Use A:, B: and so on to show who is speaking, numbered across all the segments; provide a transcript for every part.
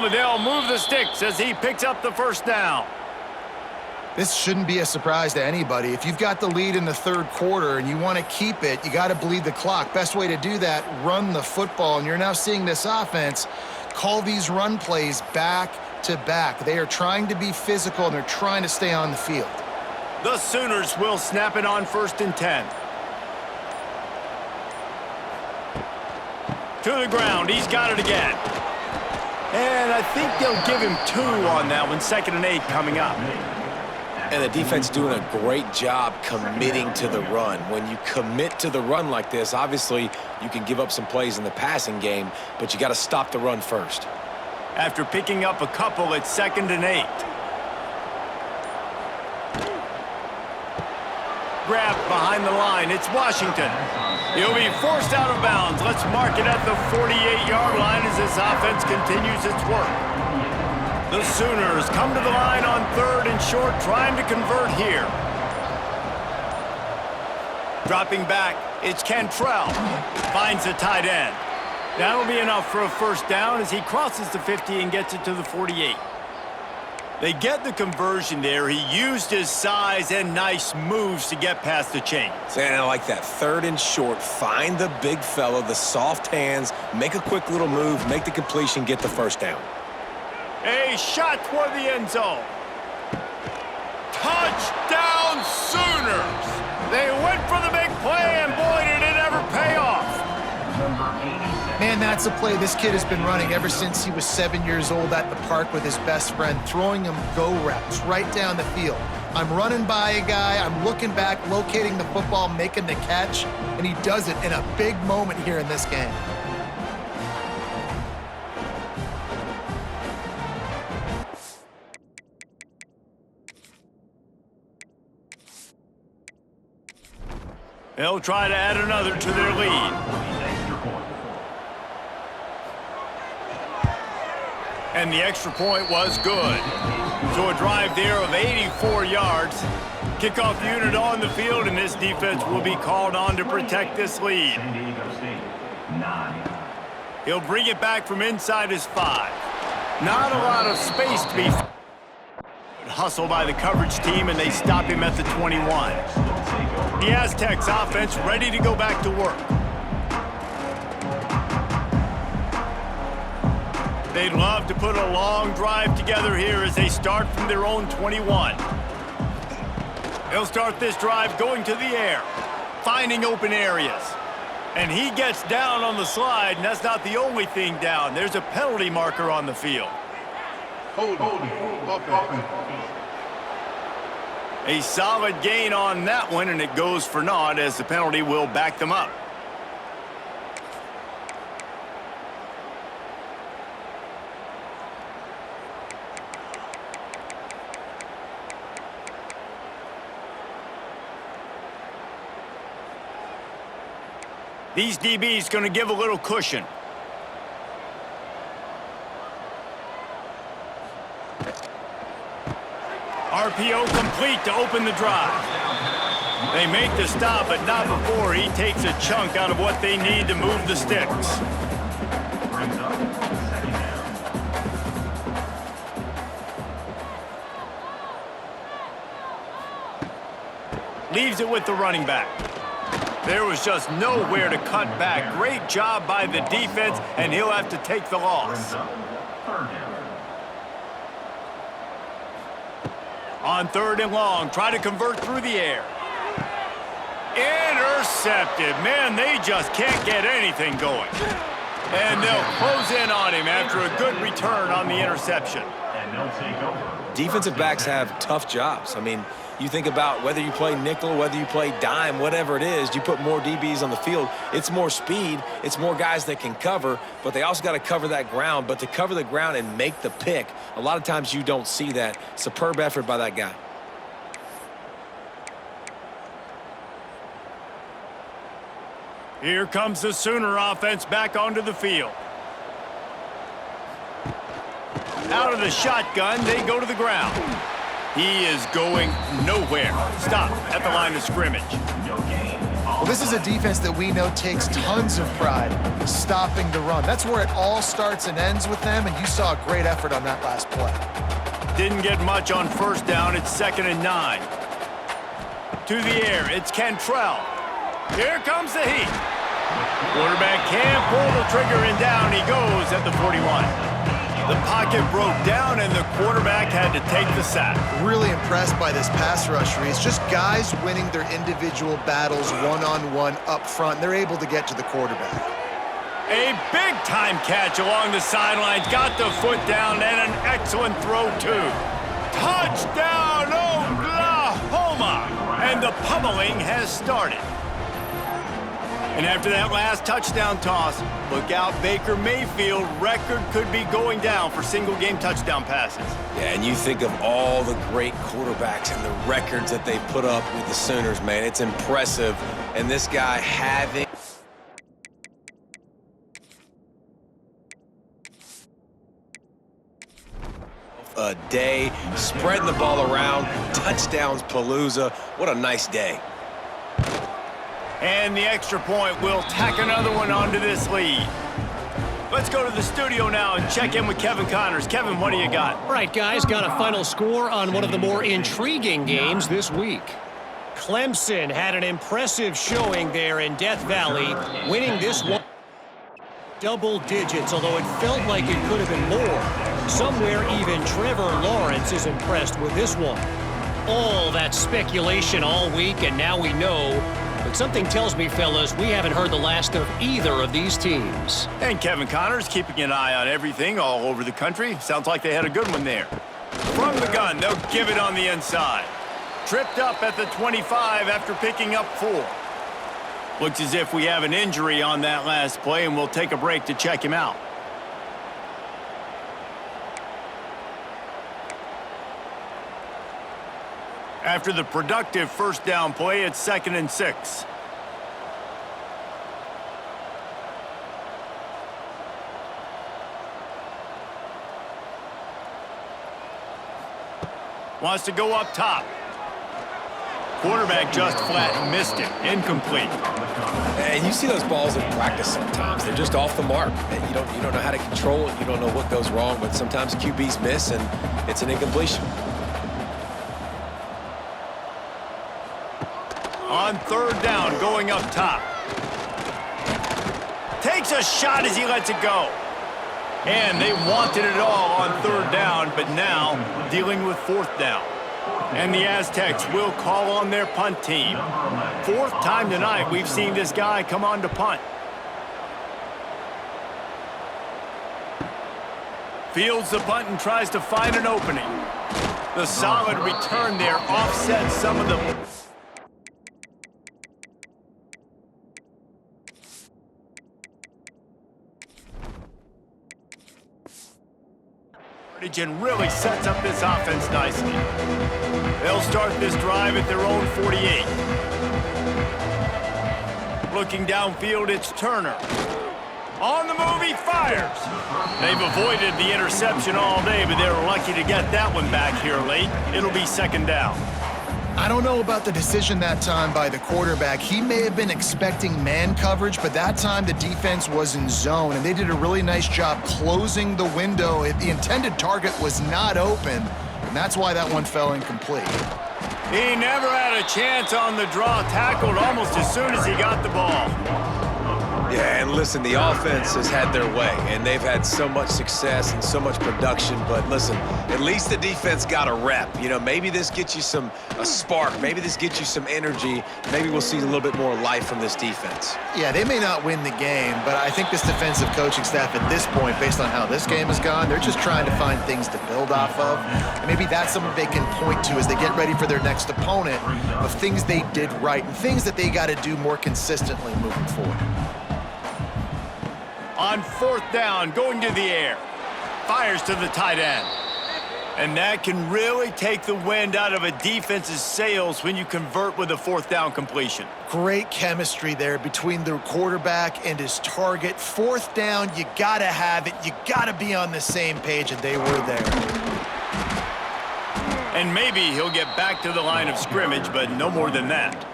A: but they'll move the sticks as he picks up the first down.
B: This shouldn't be a surprise to anybody. If you've got the lead in the third quarter and you want to keep it, you got to bleed the clock. Best way to do that, run the football. And you're now seeing this offense call these run plays back to back. They are trying to be physical, and they're trying to stay on the field.
A: The Sooners will snap it on 1st and 10. To the ground. He's got it again. And I think they'll give him 2 on that one. 2nd and 8 coming up.
C: And the defense doing a great job committing to the run. When you commit to the run like this, obviously you can give up some plays in the passing game, but you got to stop the run first.
A: After picking up a couple, it's 2nd and 8. Grabbed behind the line. It's Washington. He'll be forced out of bounds. Let's mark it at the 48-yard line as this offense continues its work. The Sooners come to the line on 3rd and short, trying to convert here. Dropping back, it's Cantrell. Finds the tight end. That'll be enough for a first down as he crosses the 50 and gets it to the 48. They get the conversion there. He used his size and nice moves to get past the chains.
C: And I like that. 3rd and short, find the big fella, the soft hands, make a quick little move, make the completion, get the first down.
A: A shot toward the end zone. Touchdown Sooners! They went for the big play, and boy, did it ever pay off.
B: Man, that's a play this kid has been running ever since he was 7 years old at the park with his best friend, throwing him go routes right down the field. I'm running by a guy, I'm looking back, locating the football, making the catch, and he does it in a big moment here in this game.
A: They'll try to add another to their lead. And the extra point was good. So a drive there of 84 yards. Kickoff unit on the field, and this defense will be called on to protect this lead.
D: SanDiego St, 9.
A: He'll bring it back from inside his 5. Not a lot of space to be hustle by the coverage team, and they stop him at the 21. The Aztecs offense ready to go back to work. They'd love to put a long drive together here as they start from their own 21. They'll start this drive going to the air, finding open areas. And he gets down on the slide, and that's not the only thing down. There's a penalty marker on the field. A solid gain on that one, and it goes for naught as the penalty will back them up. These DBs going to give a little cushion. RPO complete to open the drive. They make the stop, but not before he takes a chunk out of what they need to move the sticks. Leaves it with the running back. There was just nowhere to cut back. Great job by the defense, and he'll have to take the loss. On 3rd and long, try to convert through the air. Intercepted. Man, they just can't get anything going. And they'll close in on him after a good return on the interception.
D: And they'll take over.
C: Defensive backs have tough jobs. I mean, you think about whether you play nickel, whether you play dime, whatever it is, you put more DBs on the field, it's more speed, it's more guys that can cover, but they also got to cover that ground. But to cover the ground and make the pick, a lot of times you don't see that. Superb effort by that guy.
A: Here comes the Sooner offense back onto the field. Out of the shotgun, they go to the ground. He is going nowhere. Stop at the line of scrimmage.
C: Well,
B: This is a defense that we know takes tons of pride stopping the run. That's where it all starts and ends with them, and you saw a great effort on that last play.
A: Didn't get much on first down. It's 2nd and 9. To the air, it's Cantrell. Here comes the heat. Quarterback can't pull the trigger, and down he goes at the 41. The pocket broke down, and the quarterback had to take the sack.
B: Really impressed by this pass rush, Reese. Just guys winning their individual battles one-on-one up front. They're able to get to the quarterback.
A: A big-time catch along the sidelines. Got the foot down, and an excellent throw, too. Touchdown, Oklahoma! And the pummeling has started. And after that last touchdown toss, look out, Baker Mayfield. Record could be going down for single-game touchdown passes.
C: Yeah, and you think of all the great quarterbacks and the records that they put up with the Sooners, man. It's impressive. And this guy having a day, spreading the ball around, touchdowns palooza. What a nice day.
A: And the extra point will tack another one onto this lead. Let's go to the studio now and check in with Kevin Connors. Kevin, what do you got?
E: All right, guys, got a final score on one of the more intriguing games this week. Clemson had an impressive showing there in Death Valley, winning this one double digits, although it felt like it could have been more. Somewhere even Trevor Lawrence is impressed with this one. All that speculation all week, and now we know. But something tells me, fellas, we haven't heard the last of either of these teams.
A: And Kevin Connors keeping an eye on everything all over the country. Sounds like they had a good one there. From the gun, they'll give it on the inside. Tripped up at the 25 after picking up 4. Looks as if we have an injury on that last play, and we'll take a break to check him out. After the productive first down play, it's 2nd and 6. Wants to go up top. Quarterback just flat missed it. Incomplete.
C: And you see those balls in practice sometimes. They're just off the mark. You don't know how to control it. You don't know what goes wrong, but sometimes QBs miss, and it's an incompletion.
A: On 3rd down, going up top. Takes a shot as he lets it go. And they wanted it all on 3rd down, but now dealing with 4th down. And the Aztecs will call on their punt team. 4th time tonight we've seen this guy come on to punt. Fields the punt and tries to find an opening. The solid return there offsets some of the... and really sets up this offense nicely. They'll start this drive at their own 48. Looking downfield, it's Turner. On the move, he fires. They've avoided the interception all day, but they're lucky to get that one back here late. It'll be 2nd down.
B: I don't know about the decision that time by the quarterback. He may have been expecting man coverage, but that time the defense was in zone, and they did a really nice job closing the window. The intended target was not open, and that's why that one fell incomplete.
A: He never had a chance on the draw, tackled almost as soon as he got the ball.
C: Yeah, and listen, the offense has had their way, and they've had so much success and so much production. But listen, at least the defense got a rep. You know, maybe this gets you a spark. Maybe this gets you some energy. Maybe we'll see a little bit more life from this defense.
B: Yeah, they may not win the game, but I think this defensive coaching staff at this point, based on how this game has gone, they're just trying to find things to build off of. And maybe that's something they can point to as they get ready for their next opponent of things they did right and things that they got to do more consistently moving forward.
A: On 4th down, going to the air. Fires to the tight end. And that can really take the wind out of a defense's sails when you convert with a 4th down completion.
B: Great chemistry there between the quarterback and his target. 4th down, you got to have it. You got to be on the same page, and they were there.
A: And maybe he'll get back to the line of scrimmage, but no more than that.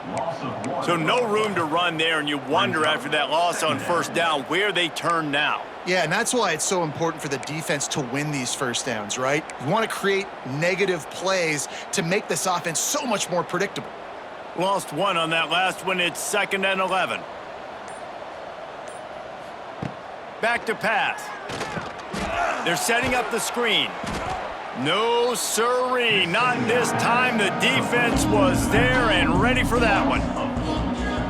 D: Loss of 1.
A: So no room to run there, and you wonder after that loss on first down where they turn now.
B: Yeah, and that's why it's so important for the defense to win these first downs, right? You want to create negative plays to make this offense so much more predictable.
A: Lost 1 on that last one. It's 2nd and 11. Back to pass. They're setting up the screen. No sirree, not this time. The defense was there and ready for that one.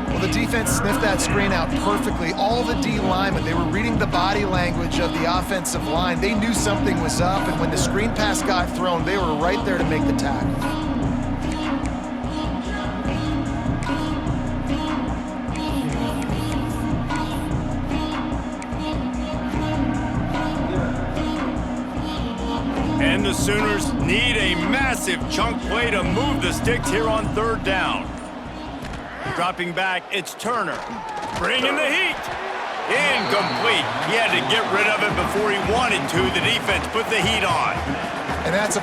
B: Well, the defense sniffed that screen out perfectly. All the D linemen, they were reading the body language of the offensive line. They knew something was up, and when the screen pass got thrown, they were right there to make the tackle.
A: And the Sooners need a massive chunk play to move the sticks here on 3rd down. Dropping back, it's Turner. Bringing the heat. Incomplete. He had to get rid of it before he wanted to. The defense put the heat on.
B: And that's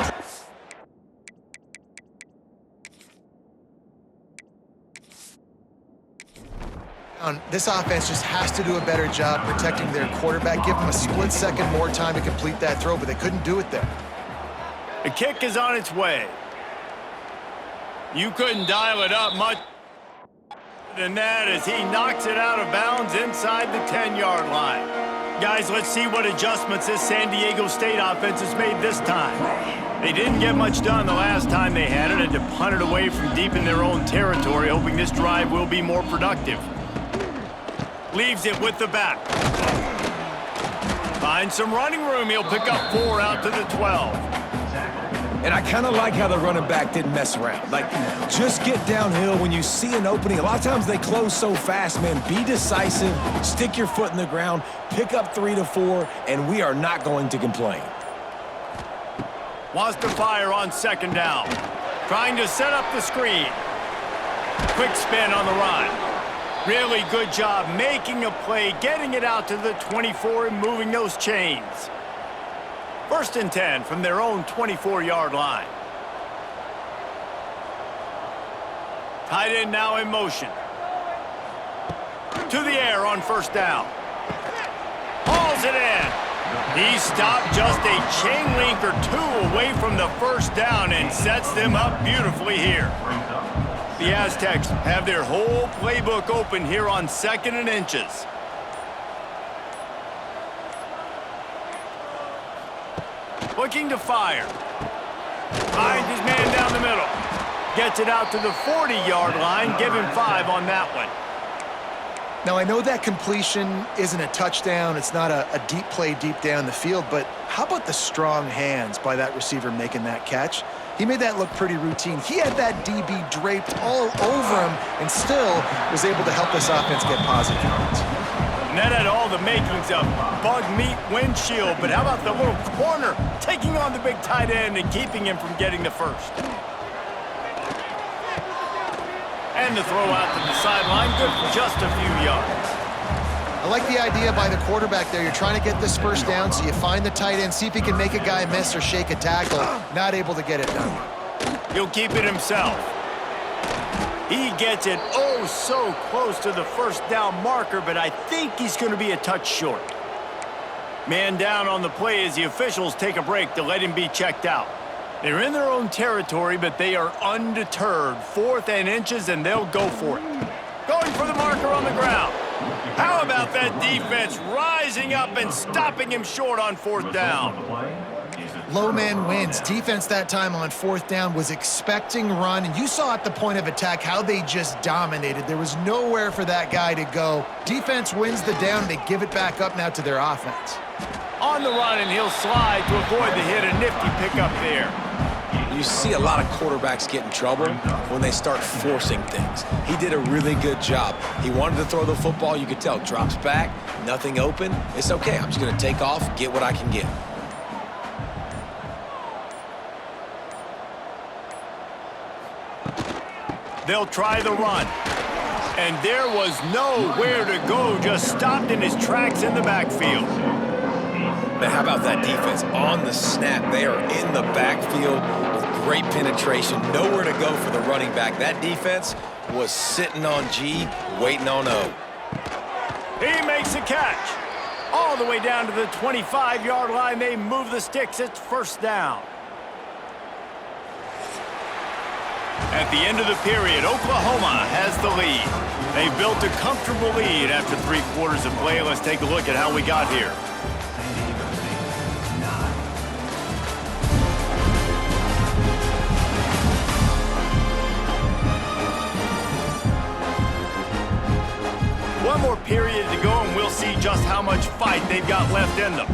B: this offense just has to do a better job protecting their quarterback. Give them a split second more time to complete that throw, but they couldn't do it there.
A: The kick is on its way. You couldn't dial it up much than that as he knocks it out of bounds inside the 10-yard line. Guys, let's see what adjustments this SanDiego State offense has made this time. They didn't get much done the last time they had it, and to punt it away from deep in their own territory, hoping this drive will be more productive. Leaves it with the back. Finds some running room. He'll pick up 4 out to the 12.
C: And I kind of like how the running back didn't mess around. Like, just get downhill when you see an opening. A lot of times they close so fast, man. Be decisive, stick your foot in the ground, pick up 3 to 4, and we are not going to complain.
A: Wants to fire on 2nd down. Trying to set up the screen. Quick spin on the run. Really good job making a play, getting it out to the 24 and moving those chains. 1st and 10 from their own 24-yard line. Tight end now in motion. To the air on 1st down. Hauls it in. He stopped just a chain link or 2 away from the 1st down and sets them up beautifully here. The Aztecs have their whole playbook open here on 2nd and inches. Looking to fire. Finds his man down the middle. Gets it out to the 40-yard line. Give him 5 on that one.
B: Now, I know that completion isn't a touchdown. It's not a deep play deep down the field, but how about the strong hands by that receiver making that catch? He made that look pretty routine. He had that DB draped all over him and still was able to help this offense get positive yards.
A: And that had all the makings of bug meat windshield, but how about the little corner taking on the big tight end and keeping him from getting the first? And the throw out to the sideline, good for just a few yards.
B: I like the idea by the quarterback there. You're trying to get this first down, so you find the tight end, see if he can make a guy miss or shake a tackle. Not able to get it done.
A: He'll keep it himself. He gets it oh so close to the 1st down marker, but I think he's going to be a touch short. Man down on the play as the officials take a break to let him be checked out. They're in their own territory, but they are undeterred. 4th and inches, and they'll go for it. Going for the marker on the ground. How about that defense rising up and stopping him short on 4th down?
B: Low man wins. Defense that time on 4th down was expecting run, and you saw at the point of attack how they just dominated. There was nowhere for that guy to go. Defense wins the down. They give it back up now to their offense.
A: On the run, and he'll slide to avoid the hit. A nifty pickup there.
C: You see a lot of quarterbacks get in trouble when they start forcing things. He did a really good job. He wanted to throw the football. You could tell. Drops back, nothing open. It's okay. I'm just going to take off, get what I can get.
A: They'll try the run. And there was nowhere to go. Just stopped in his tracks in the backfield.
C: Man, how about that defense? On the snap, they are in the backfield with great penetration. Nowhere to go for the running back. That defense was sitting on G, waiting on O.
A: He makes a catch. All the way down to the 25-yard line. They move the sticks. It's first down. At the end of the period, Oklahoma has the lead. They've built a comfortable lead after 3 quarters of play. Let's take a look at how we got here. One more period to go, and we'll see just how much fight they've got left in them.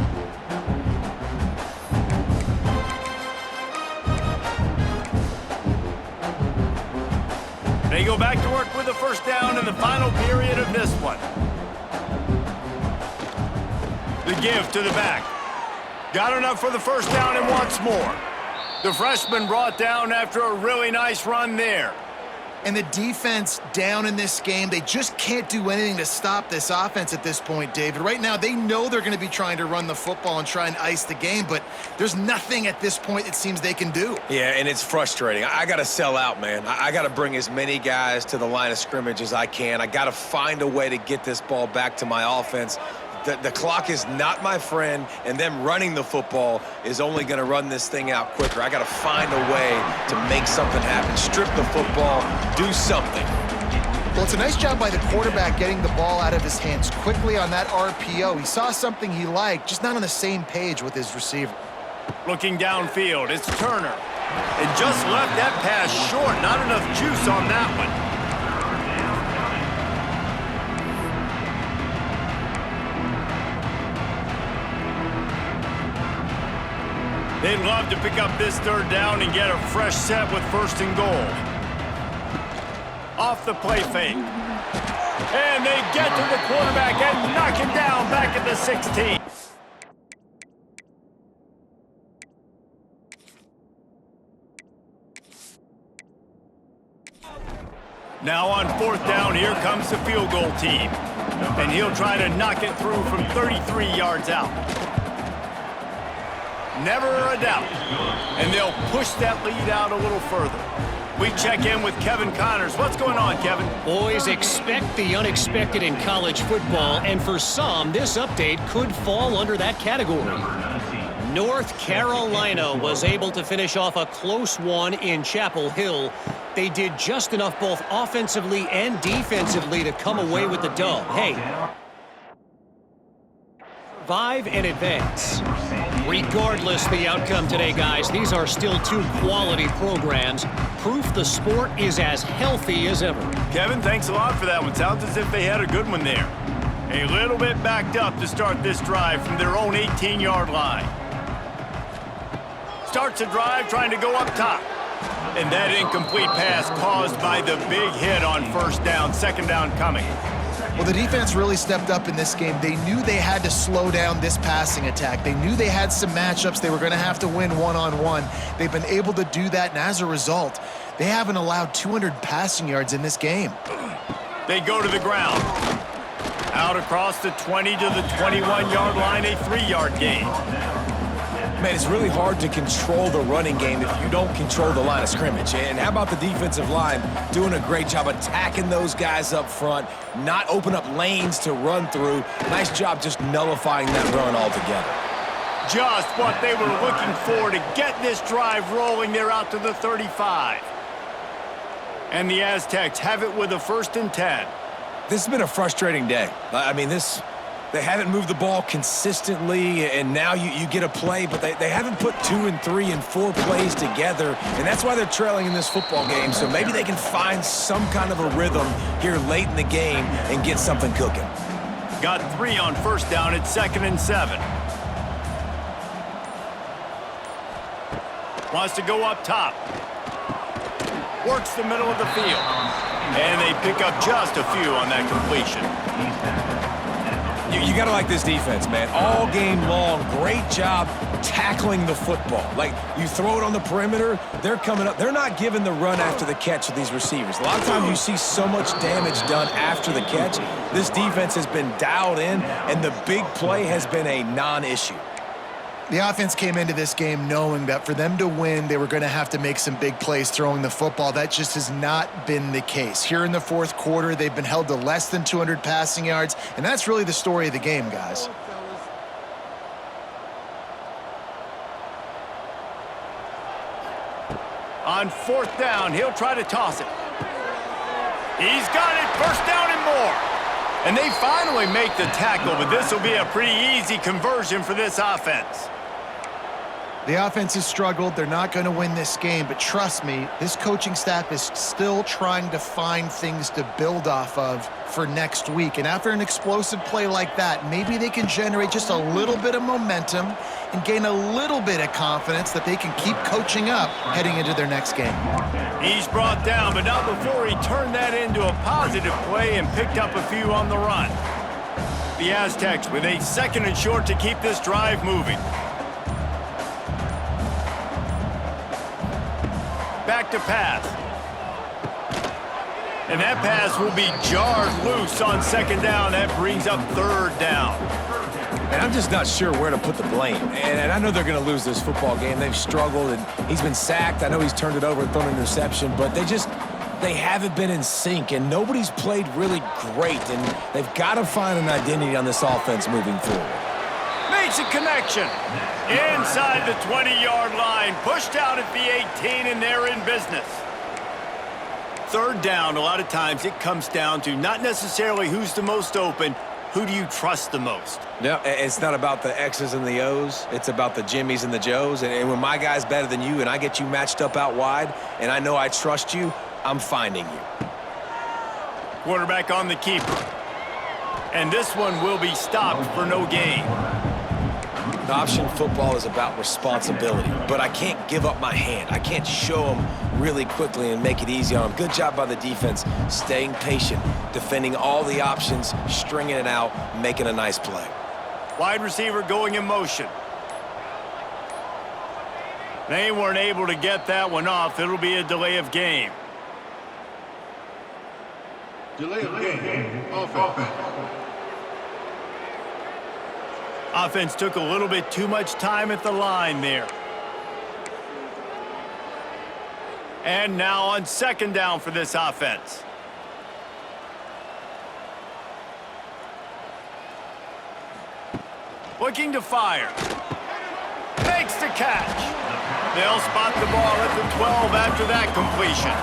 A: They go back to work with a first down in the final period of this one. The give to the back. Got enough for the first down and wants more. The freshman brought down after a really nice run there.
B: And the defense down in this game, they just can't do anything to stop this offense at this point, David. Right now, they know they're going to be trying to run the football and try and ice the game, but there's nothing at this point it seems they can do.
C: Yeah, and it's frustrating. I got to sell out, man. I got to bring as many guys to the line of scrimmage as I can. I got to find a way to get this ball back to my offense. The clock is not my friend, and them running the football is only going to run this thing out quicker. I got to find a way to make something happen, strip the football, do something.
B: Well, it's a nice job by the quarterback getting the ball out of his hands quickly on that RPO. He saw something he liked, just not on the same page with his receiver.
A: Looking downfield, it's Turner. And just left that pass short. Not enough juice on that one. They'd love to pick up this third down and get a fresh set with first and goal. Off the play fake. And they get to the quarterback and knock him down back at the 16. Now on fourth down, here comes the field goal team. And he'll try to knock it through from 33 yards out. Never a doubt. And they'll push that lead out a little further. We check in with Kevin Connors. What's going on, Kevin?
E: Boys, expect the unexpected in college football, and for some, this update could fall under that category. North Carolina was able to finish off a close one in Chapel Hill. They did just enough both offensively and defensively to come away with the dub. Hey, survive and advance. Regardless the outcome today, guys, these are still 2 quality programs. Proof the sport is as healthy as ever.
A: Kevin, thanks a lot for that one. Sounds as if they had a good one there. A little bit backed up to start this drive from their own 18-yard line. Starts a drive trying to go up top. And that incomplete pass caused by the big hit on first down, second down coming.
B: Well, the defense really stepped up in this game. They knew they had to slow down this passing attack. They knew they had some matchups they were going to have to win one-on-one. They've been able to do that, and as a result, they haven't allowed 200 passing yards in this game.
A: They go to the ground. Out across the 20 to the 21-yard line, a 3-yard gain.
C: Man, it's really hard to control the running game if you don't control the line of scrimmage. And how about the defensive line doing a great job attacking those guys up front, not open up lanes to run through. Nice job just nullifying that run altogether.
A: Just what they were looking for to get this drive rolling. They're out to the 35. And the Aztecs have it with a 1st and 10.
C: This has been a frustrating day. I mean, they haven't moved the ball consistently, and now you get a play, but they haven't put 2 and 3 and 4 plays together, and that's why they're trailing in this football game. So maybe they can find some kind of a rhythm here late in the game and get something cooking.
A: Got 3 on first down at 2nd and 7. Wants to go up top. Works the middle of the field. And they pick up just a few on that completion.
C: You got to like this defense, man. All game long, great job tackling the football. Like, you throw it on the perimeter, they're coming up. They're not giving the run after the catch with these receivers. A lot of times you see so much damage done after the catch. This defense has been dialed in, and the big play has been a non-issue.
B: The offense came into this game knowing that for them to win, they were going to have to make some big plays throwing the football. That just has not been the case. Here in the fourth quarter, they've been held to less than 200 passing yards, and that's really the story of the game, guys.
A: On fourth down, he'll try to toss it. He's got it, first down and more. And they finally make the tackle, but this will be a pretty easy conversion for this offense.
B: The offense has struggled. They're not going to win this game, but trust me, this coaching staff is still trying to find things to build off of for next week. And after an explosive play like that, maybe they can generate just a little bit of momentum and gain a little bit of confidence that they can keep coaching up heading into their next game.
A: He's brought down, but not before he turned that into a positive play and picked up a few on the run. The Aztecs with a 2nd and short to keep this drive moving. Back to pass. And that pass will be jarred loose on 2nd down. That brings up 3rd down.
C: And I'm just not sure where to put the blame. And I know they're going to lose this football game. They've struggled, and he's been sacked. I know he's turned it over and thrown an interception, but they haven't been in sync, and nobody's played really great, and they've got to find an identity on this offense moving forward.
A: Makes a connection. Inside the 20-yard line. Pushed out at the 18, and they're in business. 3rd down, a lot of times it comes down to not necessarily who's the most open, who do you trust the most?
C: No, it's not about the X's and the O's. It's about the Jimmies and the Joes. And when my guy's better than you and I get you matched up out wide and I know I trust you, I'm finding you.
A: Quarterback on the keeper. And this one will be stopped for no gain.
C: Option football is about responsibility, but I can't give up my hand. I can't show them really quickly and make it easy on them. Good job by the defense, staying patient, defending all the options, stringing it out, making a nice play.
A: Wide receiver going in motion. They weren't able to get that one off. It'll be a delay of game.
F: Delay of game. Offense.
A: Offense took a little bit too much time at the line there. And now on 2nd down for this offense. Looking to fire. Makes the catch. They'll spot the ball at the 12 after that completion.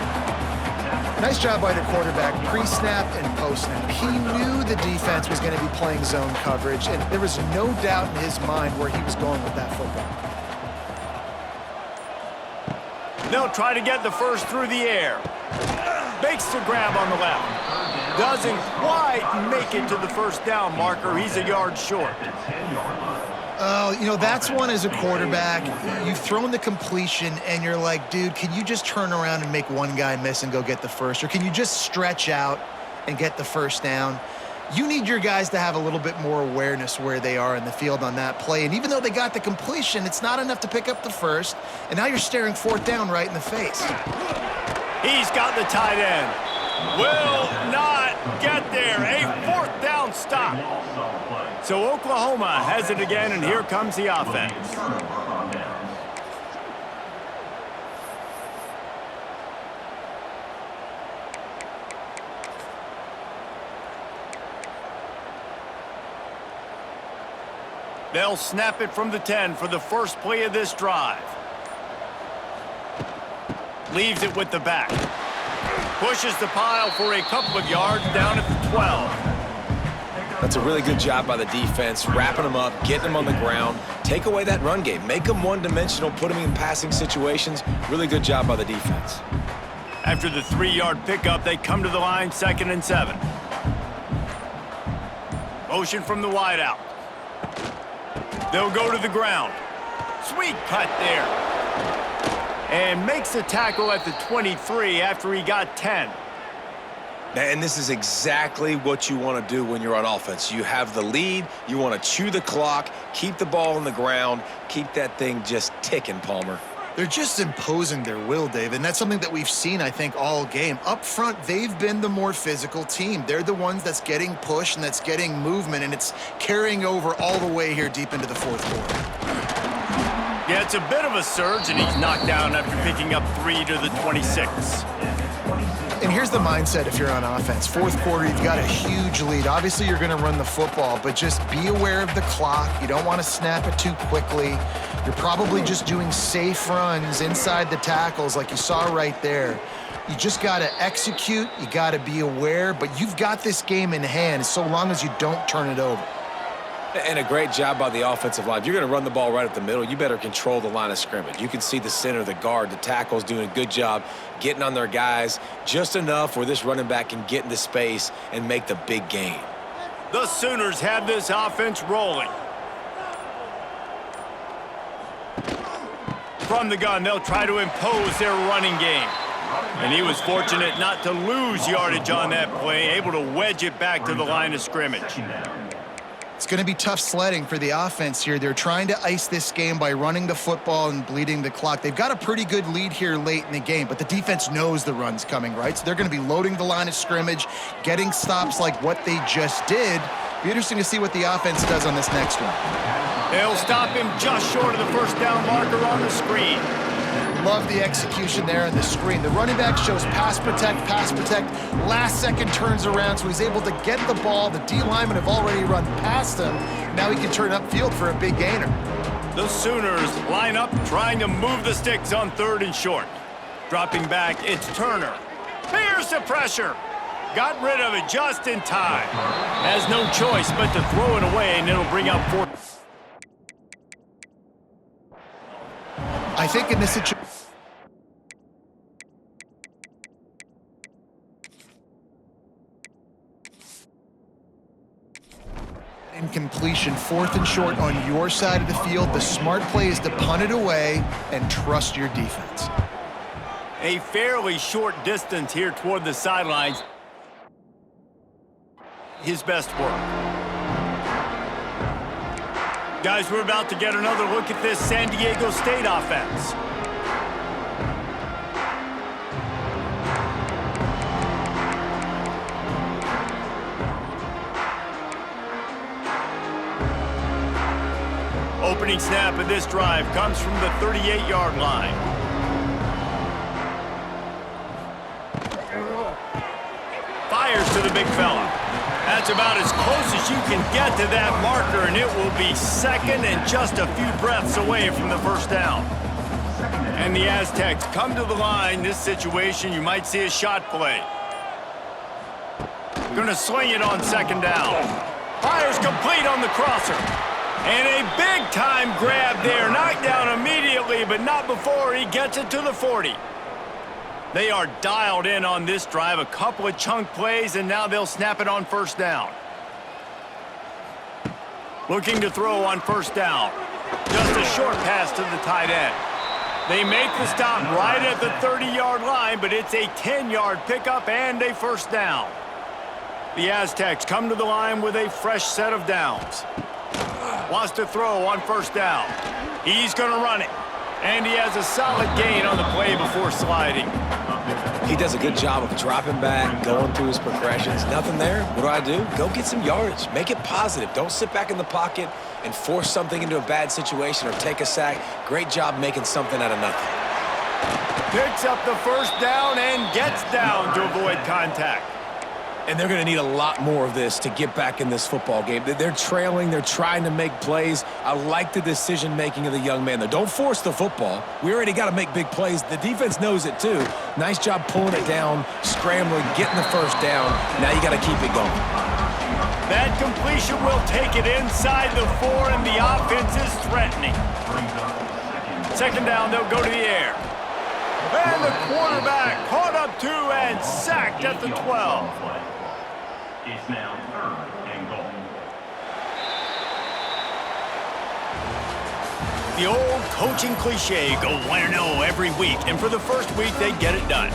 B: Nice job by the quarterback, pre-snap and post-snap. He knew the defense was going to be playing zone coverage, and there was no doubt in his mind where he was going with that football.
A: They'll try to get the first through the air. Makes the grab on the left. Doesn't quite make it to the first down marker. He's a yard short.
B: Oh, you know, that's one as a quarterback. You've thrown the completion, and you're like, dude, can you just turn around and make one guy miss and go get the first? Or can you just stretch out and get the first down? You need your guys to have a little bit more awareness where they are in the field on that play. And even though they got the completion, it's not enough to pick up the first. And now you're staring 4th down right in the face.
A: He's got the tight end. Will not get there. A 4th down stop. So Oklahoma has it again, and here comes the offense. They'll snap it from the 10 for the first play of this drive. Leaves it with the back. Pushes the pile for a couple of yards down at the 12.
C: That's a really good job by the defense, wrapping them up, getting them on the ground. Take away that run game. Make them one-dimensional, put them in passing situations. Really good job by the defense.
A: After the 3-yard pickup, they come to the line, 2nd and 7. Motion from the wideout. They'll go to the ground. Sweet cut there. And makes the tackle at the 23 after he got 10.
C: And this is exactly what you want to do when you're on offense. You have the lead. You want to chew the clock, keep the ball on the ground, keep that thing just ticking, Palmer.
B: They're just imposing their will, Dave, and that's something that we've seen, I think, all game. Up front, they've been the more physical team. They're the ones that's getting pushed and that's getting movement, and it's carrying over all the way here deep into the 4th quarter.
A: That's a bit of a surge, and he's knocked down after picking up 3 to the 26.
B: And here's the mindset if you're on offense. Fourth quarter, you've got a huge lead. Obviously, you're going to run the football, but just be aware of the clock. You don't want to snap it too quickly. You're probably just doing safe runs inside the tackles like you saw right there. You just got to execute. You got to be aware, but you've got this game in hand so long as you don't turn it over.
C: And a great job by the offensive line. If you're going to run the ball right up the middle, you better control the line of scrimmage. You can see the center, the guard, the tackles doing a good job getting on their guys just enough where this running back can get into space and make the big gain.
A: The Sooners have this offense rolling. From the gun, they'll try to impose their running game. And he was fortunate not to lose yardage on that play, able to wedge it back to the line of scrimmage.
B: It's going to be tough sledding for the offense here. They're trying to ice this game by running the football and bleeding the clock. They've got a pretty good lead here late in the game, but the defense knows the run's coming, right? So they're going to be loading the line of scrimmage, getting stops like what they just did. Be interesting to see what the offense does on this next one.
A: They'll stop him just short of the first down marker on the screen.
B: Love the execution there on the screen. The running back shows pass protect, last second turns around, so he's able to get the ball. The D linemen have already run past him. Now he can turn upfield for a big gainer.
A: The Sooners line up trying to move the sticks on 3rd and short. Dropping back, it's Turner. Here's the pressure. Got rid of it just in time. Has no choice but to throw it away, and it'll bring up 4th.
B: I think in this situation, incompletion, 4th and short on your side of the field. The smart play is to punt it away and trust your defense.
A: A fairly short distance here toward the sidelines. His best work. Guys, we're about to get another look at this SanDiego State offense. Opening snap of this drive comes from the 38-yard line. Fires to the big fella. That's about as close as you can get to that marker, and it will be second and just a few breaths away from the first down. And the Aztecs come to the line. This situation, you might see a shot play. Gonna swing it on 2nd down. Fires complete on the crosser. And a big-time grab there. Knocked down immediately, but not before he gets it to the 40. They are dialed in on this drive, a couple of chunk plays, and now they'll snap it on 1st down. Looking to throw on 1st down. Just a short pass to the tight end. They make the stop right at the 30-yard line, but it's a 10-yard pickup and a 1st down. The Aztecs come to the line with a fresh set of downs. Wants to throw on 1st down. He's going to run it. And he has a solid gain on the play before sliding.
C: He does a good job of dropping back, going through his progressions. Nothing there. What do? Go get some yardage. Make it positive. Don't sit back in the pocket and force something into a bad situation or take a sack. Great job making something out of nothing.
A: Picks up the 1st down and gets down to avoid contact.
C: And they're going to need a lot more of this to get back in this football game. They're trailing. They're trying to make plays. I like the decision-making of the young man there. Don't force the football. We already got to make big plays. The defense knows it, too. Nice job pulling it down, scrambling, getting the 1st down. Now you got to keep it going.
A: That completion will take it inside the 4, and the offense is threatening. 2nd down, they'll go to the air. And the quarterback caught up to and sacked at the 12.
D: It's now 3rd and goal.
A: The old coaching cliche, go 1-0 every week, and for the first week, they get it done.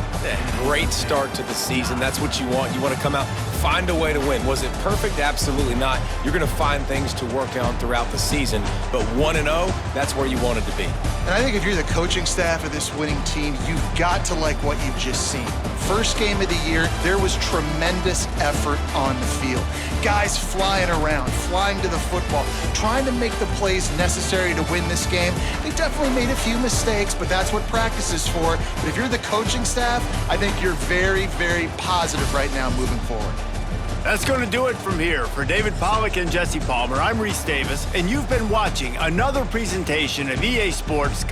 C: Great start to the season. That's what you want. You want to come out, find a way to win. Was it perfect? Absolutely not. You're going to find things to work on throughout the season, but 1-0, that's where you wanted to be.
B: And I think if you're the coaching staff of this winning team, you've got to like what you've just seen. First game of the year, there was tremendous effort on the field. Guys flying around, flying to the football, trying to make the plays necessary to win this game. They definitely made a few mistakes, but that's what practice is for. But if you're the coaching staff, I think you're very, very positive right now moving forward.
A: That's going to do it from here. For David Pollack and Jesse Palmer, I'm Reese Davis, and you've been watching another presentation of EA Sports